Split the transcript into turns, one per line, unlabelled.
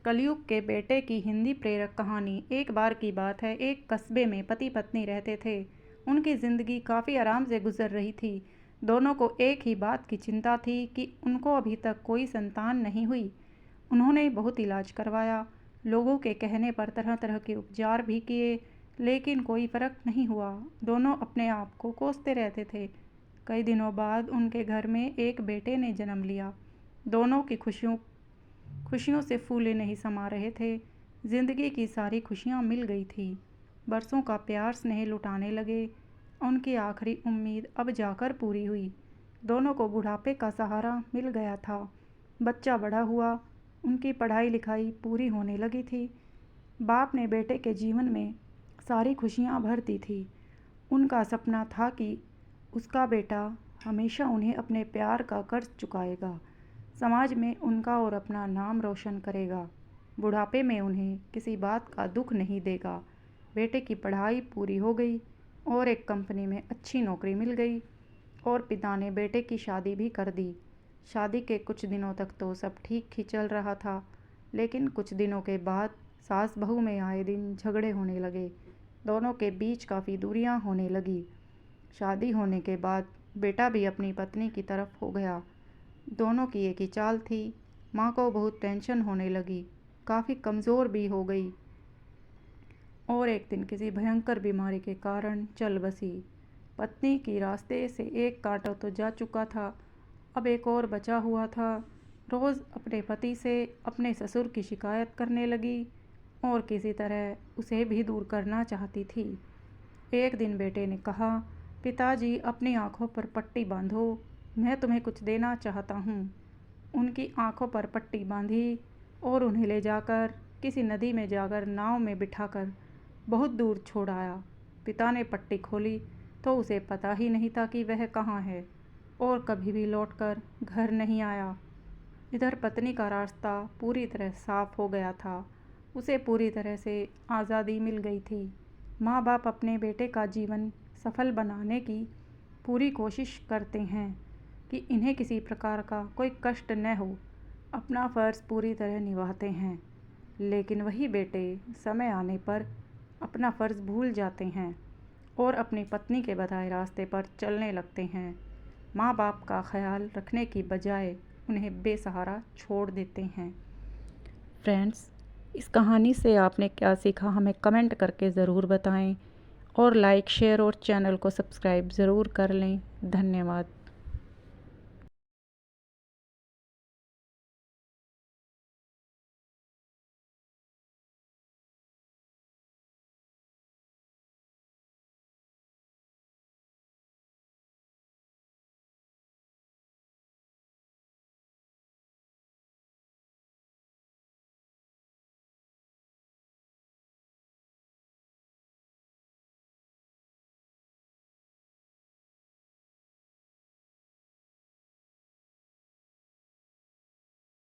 कलयुग के बेटे की हिंदी प्रेरक कहानी। एक बार की बात है, एक कस्बे में पति पत्नी रहते थे। उनकी ज़िंदगी काफ़ी आराम से गुजर रही थी। दोनों को एक ही बात की चिंता थी कि उनको अभी तक कोई संतान नहीं हुई। उन्होंने बहुत इलाज करवाया, लोगों के कहने पर तरह तरह के उपचार भी किए, लेकिन कोई फ़र्क नहीं हुआ। दोनों अपने आप को कोसते रहते थे। कई दिनों बाद उनके घर में एक बेटे ने जन्म लिया। दोनों की खुशियों से फूले नहीं समा रहे थे। जिंदगी की सारी खुशियां मिल गई थी। बरसों का प्यार स्नेह लुटाने लगे। उनकी आखिरी उम्मीद अब जाकर पूरी हुई। दोनों को बुढ़ापे का सहारा मिल गया था। बच्चा बड़ा हुआ, उनकी पढ़ाई लिखाई पूरी होने लगी थी। बाप ने बेटे के जीवन में सारी खुशियां भर दी थी। उनका सपना था कि उसका बेटा हमेशा उन्हें अपने प्यार का कर्ज चुकाएगा, समाज में उनका और अपना नाम रोशन करेगा, बुढ़ापे में उन्हें किसी बात का दुख नहीं देगा। बेटे की पढ़ाई पूरी हो गई और एक कंपनी में अच्छी नौकरी मिल गई और पिता ने बेटे की शादी भी कर दी। शादी के कुछ दिनों तक तो सब ठीक ही चल रहा था, लेकिन कुछ दिनों के बाद सास बहू में आए दिन झगड़े होने लगे। दोनों के बीच काफ़ी दूरियां होने लगी। शादी होने के बाद बेटा भी अपनी पत्नी की तरफ हो गया। दोनों की एक ही चाल थी। माँ को बहुत टेंशन होने लगी, काफ़ी कमज़ोर भी हो गई और एक दिन किसी भयंकर बीमारी के कारण चल बसी। पत्नी की रास्ते से एक कांटा तो जा चुका था, अब एक और बचा हुआ था। रोज़ अपने पति से अपने ससुर की शिकायत करने लगी और किसी तरह उसे भी दूर करना चाहती थी। एक दिन बेटे ने कहा, पिताजी अपनी आंखों पर पट्टी बांधो, मैं तुम्हें कुछ देना चाहता हूँ। उनकी आंखों पर पट्टी बांधी और उन्हें ले जाकर किसी नदी में जाकर नाव में बिठाकर बहुत दूर छोड़ आया। पिता ने पट्टी खोली तो उसे पता ही नहीं था कि वह कहाँ है और कभी भी लौटकर घर नहीं आया। इधर पत्नी का रास्ता पूरी तरह साफ हो गया था। उसे पूरी तरह से आज़ादी मिल गई थी। माँ बाप अपने बेटे का जीवन सफल बनाने की पूरी कोशिश करते हैं कि इन्हें किसी प्रकार का कोई कष्ट न हो। अपना फ़र्ज़ पूरी तरह निभाते हैं, लेकिन वही बेटे समय आने पर अपना फ़र्ज़ भूल जाते हैं और अपनी पत्नी के बताए रास्ते पर चलने लगते हैं। माँ बाप का ख्याल रखने की बजाय उन्हें बेसहारा छोड़ देते हैं। फ्रेंड्स, इस कहानी से आपने क्या सीखा हमें कमेंट करके ज़रूर बताएं और लाइक शेयर और चैनल को सब्सक्राइब ज़रूर कर लें। धन्यवाद।